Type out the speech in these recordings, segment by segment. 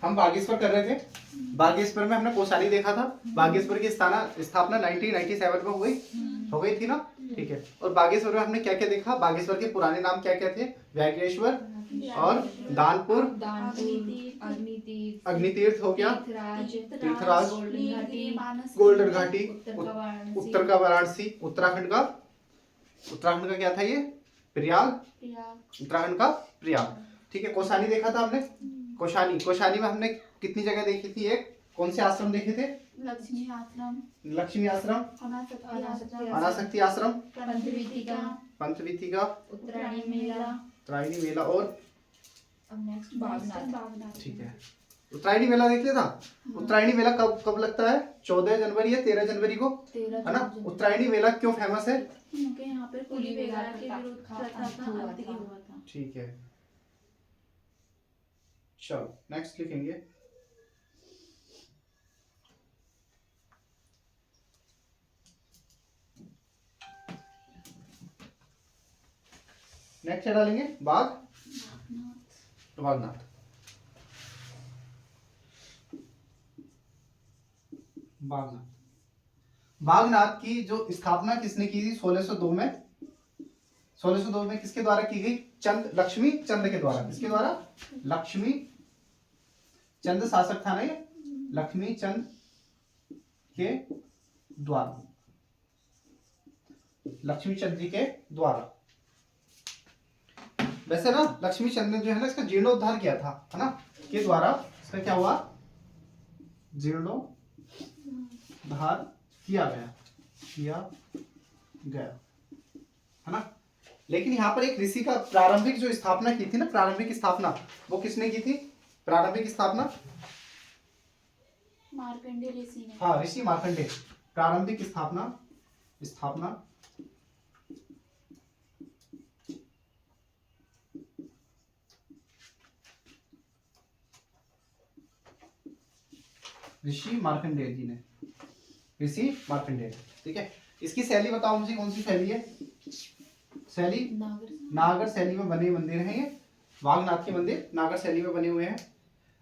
हम बागेश्वर कर रहे थे। बागेश्वर में हमने कोसानी देखा था। बागेश्वर की स्थापना 1997 में हो गई थी ना। ठीक है। और बागेश्वर में हमने क्या क्या देखा, बागेश्वर के पुराने नाम क्या क्या थे, व्याघ्रेश्वर और दानपुर, अग्नितीर्थ हो गया, तीर्थराज, गोल्डन घाटी, उत्तर का वाराणसी, उत्तराखंड का क्या था ये, प्रयाग, उत्तराखंड का प्रयाग। ठीक है। कोसानी देखा था हमने। कोशानी में हमने कितनी जगह देखी थी, एक कौन से आश्रम देखे थे, लक्ष्मी आश्रम, अनासक्ति आश्रम, पंचवीथिका, उत्तरायणी मेला और ठीक है। उत्तरायणी मेला देख लिया था। उत्तरायणी मेला कब कब लगता है, 14 जनवरी या 13 जनवरी को, है ना। उत्तरायणी मेला क्यों फेमस है, क्योंकि यहाँ पे कुली बेगार के विरुद्ध प्रथा का अंत हुआ था। ठीक है। चलो नेक्स्ट लिखेंगे। नेक्स्ट क्या डालेंगे, बागनाथ। बागनाथ की जो स्थापना किसने की थी 1602 में, 1602 में किसके द्वारा की गई, लक्ष्मी चंद के द्वारा। किसके द्वारा, लक्ष्मी चंद शासक था ना ये, लक्ष्मी चंद के द्वारा, लक्ष्मी चंद जी के द्वारा। वैसे ना लक्ष्मी चंद ने जो है ना इसका जीर्णोद्धार किया था, है ना, के द्वारा इसका क्या हुआ, जीर्णोद्धार किया गया, है ना। लेकिन यहाँ पर एक ऋषि का प्रारंभिक जो स्थापना की थी ना, प्रारंभिक स्थापना वो किसने की थी, प्रारंभिक स्थापना मार्कंडेय ऋषि ने। हाँ, ऋषि मार्कंडेय। प्रारंभिक स्थापना ऋषि मार्कंडेय जी ने, ऋषि मार्कंडेय। ठीक है। इसकी शैली बताओ मुझे, कौन सी शैली है, शैली नागर शैली में बने मंदिर हैं ये। बागनाथ के मंदिर नागर शैली में बने हुए हैं।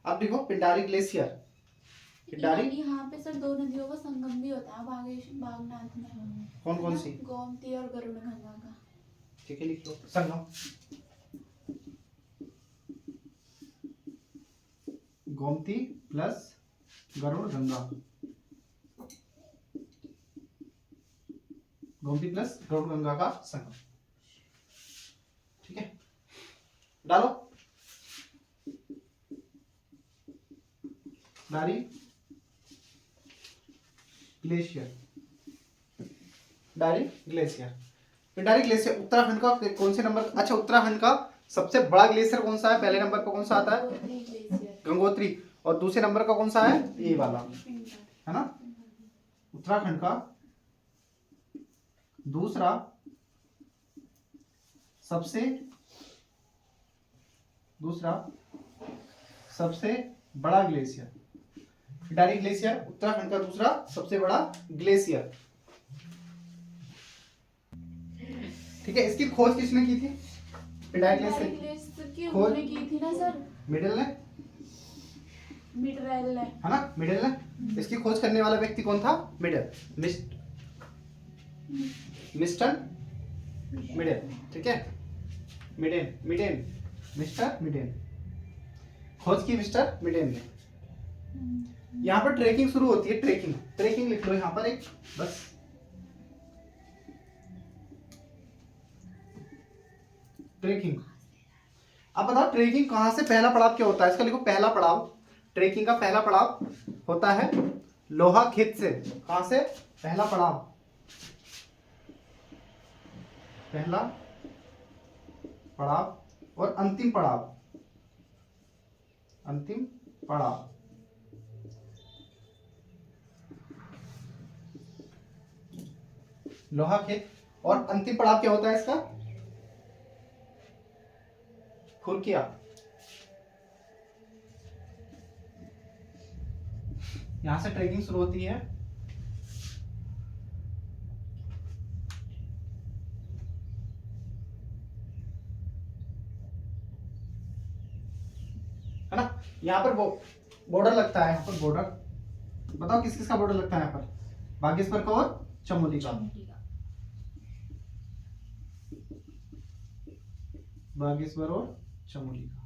अब देखो पिंडारी ग्लेशियर, पिंडारी यहाँ पे सर दो नदियों का संगम भी होता है बागनाथ में। कौन कौन सी, गोमती और गरुड़गंगा का। ठीक है, लिख लो संगम, गोमती प्लस गरुड़गंगा, गोमती प्लस गरुड़गंगा का संगम। ठीक है, डालो डारी ग्लेशियर, डारी ग्लेशियर, पिंडारी ग्लेशियर। उत्तराखंड का कौन से नंबर, अच्छा उत्तराखंड का सबसे बड़ा ग्लेशियर कौन सा है, पहले नंबर पर कौन सा आता है, गंगोत्री। और दूसरे नंबर का कौन सा है, ये वाला, है ना। उत्तराखंड का दूसरा सबसे बड़ा ग्लेशियर, पिंडारी ग्लेशियर उत्तराखंड का दूसरा सबसे बड़ा ग्लेशियर। ठीक है। इसकी खोज किसने की थी, पिंडारी ग्लेशियर की खोज की थी ना सर, मिडिल ने, है ना, मिडिल ने। इसकी खोज करने वाला व्यक्ति कौन था, मिडिल, मिस्टर मिडिल। ठीक है, मिडेन, मिस्टर मिडेन, खोज की मिस्टर मिडेन ने। यहाँ पर ट्रेकिंग शुरू होती है, ट्रेकिंग लिख लो यहाँ पर एक, बस ट्रेकिंग। अब बताओ ट्रेकिंग कहां से, पहला पड़ाव क्या होता है इसका, लिखो पहला पड़ाव, ट्रेकिंग का पहला पड़ाव होता है लोहा खेत से। कहां से, पहला पड़ाव, पहला पड़ाव और अंतिम पड़ाव लोहा खेत। और अंतिम पड़ाव क्या होता है इसका, खुरकिया। यहां से ट्रेकिंग शुरू होती है, है है ना। यहाँ पर बॉर्डर लगता है, यहाँ पर बॉर्डर, बताओ किस किस का बॉर्डर लगता है यहाँ पर? बागेश्वर का और चमोली का। बागेश्वर और चमोली का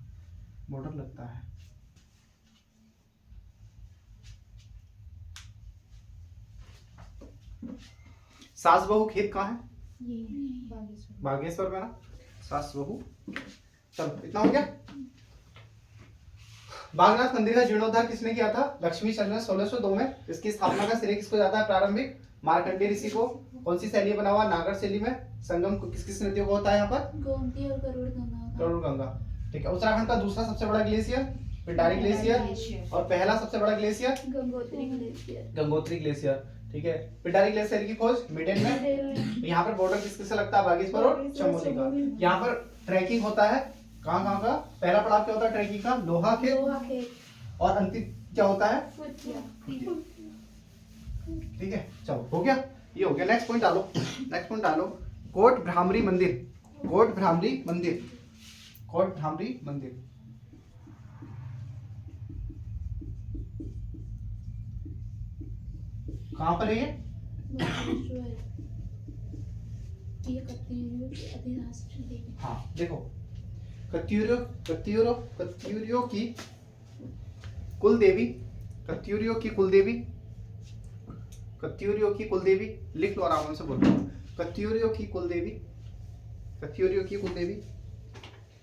बॉर्डर लगता है। सास बहू खेत कहाँ है? बागेश्वर में ना, सास बहू। चलो इतना हो गया। बागनाथ मंदिर का जीर्णोद्धार किसने किया था? लक्ष्मी चंद्र ने 1602 में। इसकी स्थापना का श्रेय किसको जाता है? प्रारंभिक मार्कंडेय ऋषि को। कौन सी शैली बना हुआ? नागर शैली में। संगम किस किस नदियों का होता है यहाँ पर? गोमती और गरुड़ गरुड़ गंगा। ठीक है। उत्तराखंड का दूसरा सबसे बड़ा ग्लेशियर पिटारी ग्लेशियर, और पहला सबसे बड़ा ग्लेशियर गंगोत्री ग्लेशियर। ठीक है। पिटारी ग्लेशियर की खोज मिडेन में। यहाँ पर बॉर्डर किस किस से लगता है? बागेश्वर और चमोली का। यहाँ पर ट्रैकिंग होता है कहाँ कहाँ का? पहला पड़ाव क्या होता है ट्रैकिंग का? लोहा खेत, और अंतिम क्या होता है? ठीक है। चलो हो गया, ये हो गया। नेक्स्ट पॉइंट डालो, नेक्स्ट पॉइंट डालो। कोट भ्रामरी मंदिर, कोट भ्रामरी मंदिर, कोट भ्रामरी मंदिर। कहाँ पर है ये? हाँ देखो, कत्यूरियों की कुल देवी, कत्यूरियों की कुल देवी, कत्यूरियों की कुल देवी, लिख लो आराम से बोलो। कत्यूरियों की कुल देवी, कत्यूरियों की कुल देवी।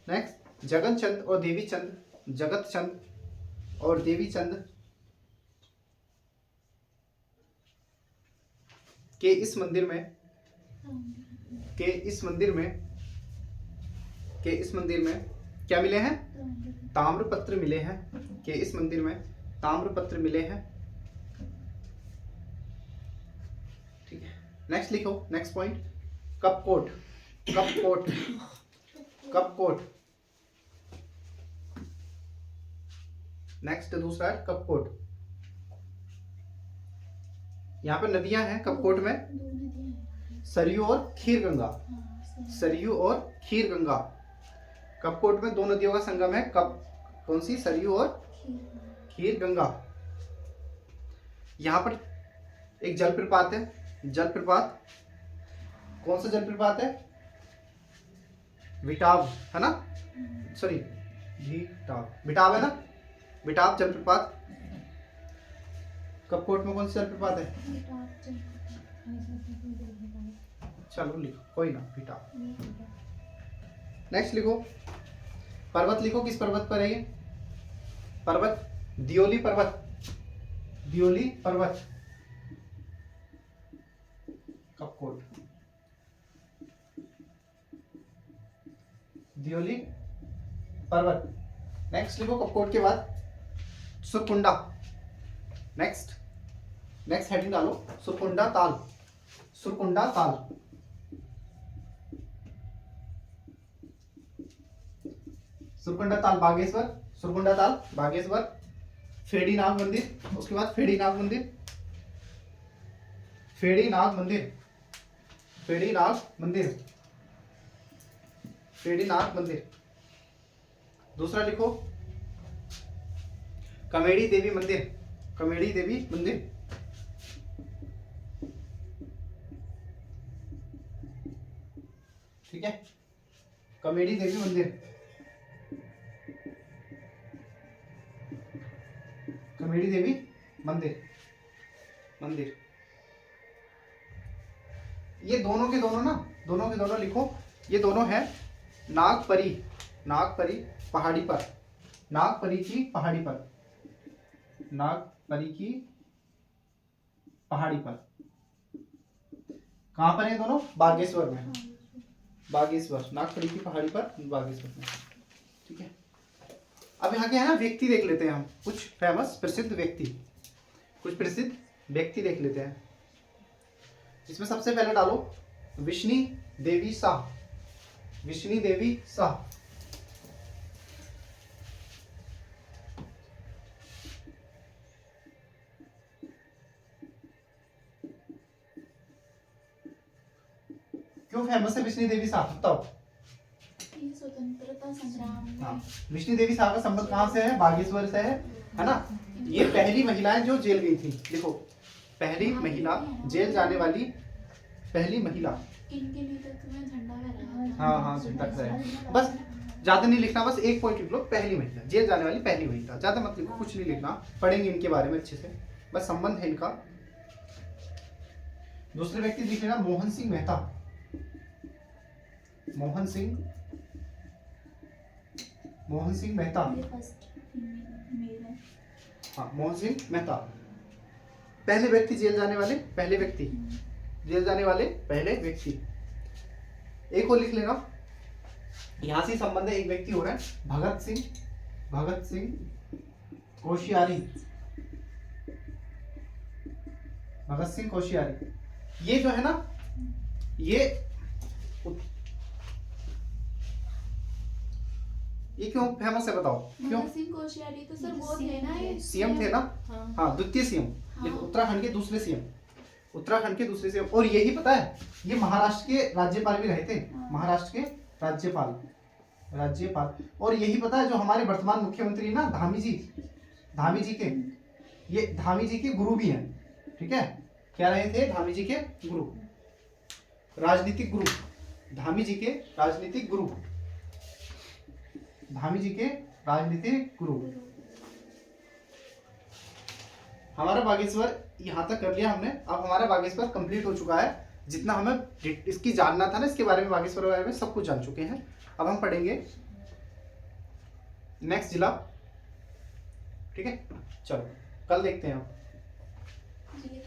नेक्स्ट जगत चंद और देवी चंद, जगत चंद और देवी चंद के इस मंदिर में, के इस मंदिर में, के इस मंदिर में क्या मिले हैं? ताम्रपत्र मिले हैं। के इस मंदिर में ताम्रपत्र मिले हैं। ठीक है। नेक्स्ट लिखो, next point. Kapkot, Kapkot, Kapkot. Next दूसरा है कपकोट। यहाँ पर नदियां हैं कपकोट में, सरयू और खीर गंगा, सरयू और खीर गंगा। कपकोट में दो नदियों का संगम है, कब कौन सी? सरयू और खीर गंगा। यहाँ पर एक जलप्रपात है, जलप्रपात, कौन सा जलप्रपात है? बिटाव है ना, सॉरी बिटाव, बिटाव है ना, बिटाव जलप्रपात। कपकोट में कौन सा जलप्रपात है? चलो लिखो, कोई ना, बिटाव। नेक्स्ट लिखो, पर्वत लिखो, किस पर्वत पर है ये? पर्वत दियोली पर्वत, दियोली पर्वत, कपकोट, दियोली पर्वत। नेक्स्ट लिखो कपकोट के बाद सुरकुंडा। नेक्स्ट, नेक्स्ट हेडिंग डालो, सुरकुंडा ताल, सुरकुंडा ताल। सुरकुंडा ताल बागेश्वर, सुरकुंडा ताल बागेश्वर। फेड़ीनाग मंदिर, उसके बाद फेड़ीनाग मंदिर, फेड़ीनाग मंदिर, फेड़ीनाग मंदिर, फेड़ीनाग मंदिर। दूसरा लिखो कमेड़ी देवी मंदिर, कमेड़ी देवी मंदिर। ठीक है, कमेड़ी देवी मंदिर, कमेड़ी देवी मंदिर, मंदिर। ये दोनों के दोनों ना, दोनों के दोनों लिखो, ये दोनों है नागपरी, नागपरी पहाड़ी पर, नागपरी की पहाड़ी पर, नागपरी की पहाड़ी पर। कहां पर है दोनों? बागेश्वर में, बागेश्वर, नागपरी की पहाड़ी पर, बागेश्वर में। ठीक है। अब यहाँ के है ना व्यक्ति देख लेते हैं हम, कुछ फेमस प्रसिद्ध व्यक्ति, कुछ प्रसिद्ध व्यक्ति देख लेते हैं। इसमें सबसे पहले डालो विष्णु देवी शाह, विष्णु देवी शाह। क्यों फेमस है विष्णु देवी शाह? बताओ। स्वतंत्रता स्वतंत्रता संग्राम हाँ, में विष्णु देवी साहब का संबंध कहाँ से है? बागेश्वर से है ना। ये पहली महिलाएं जो जेल गई थी, देखो पहली महिला जेल जाने वाली पहली महिला। इनके नेतृत्व में झंडा फहराया था। हाँ हाँ, झंडा फहराया। बस ज्यादा नहीं लिखना, बस एक पॉइंट लिख लो, पहली महिला जेल जाने वाली पहली महिला, ज्यादा मत लिखो, कुछ नहीं लिखना, पढ़ेंगे इनके बारे में अच्छे से, बस संबंध है इनका। दूसरे व्यक्ति लिख लेना मोहन सिंह मेहता। मोहन सिंह मेहता। ये फर्स्ट मेल है। हाँ, मोहन सिंह मेहता, पहले व्यक्ति जेल जाने वाले पहले व्यक्ति, जेल जाने वाले पहले व्यक्ति। एक और लिख लेना, यहां से संबंध है, एक व्यक्ति हो रहा है भगत सिंह कोश्यारी। भगत सिंह कोश्यारी, ये जो है ना, ये क्यों फेमस है बताओ? क्यों? भगत सिंह कोश्यारी तो सर वो थे ना, ये सीएम थे ना। हाँ, द्वितीय सीएम, हाँ। उत्तराखंड के दूसरे सीएम, उत्तराखंड के दूसरे सीएम। और यही पता है, ये महाराष्ट्र के राज्यपाल भी रहे थे, हाँ। महाराष्ट्र के राज्यपाल। और यही पता है जो हमारे वर्तमान मुख्यमंत्री ना धामी जी के, ये धामी जी के गुरु भी हैं, ठीक है। क्या रहे थे? धामी जी के गुरु, राजनीतिक गुरु, धामी जी के राजनीतिक गुरु, धामी जी के राजनीतिक गुरु। हमारा बागेश्वर यहाँ तक कर लिया हमने। अब हमारा बागेश्वर कंप्लीट हो चुका है। जितना हमें इसकी जानना था ना, इसके बारे में, बागेश्वर के बारे में सब कुछ जान चुके हैं। अब हम पढ़ेंगे नेक्स्ट जिला, ठीक है। चलो कल देखते हैं हम। जी।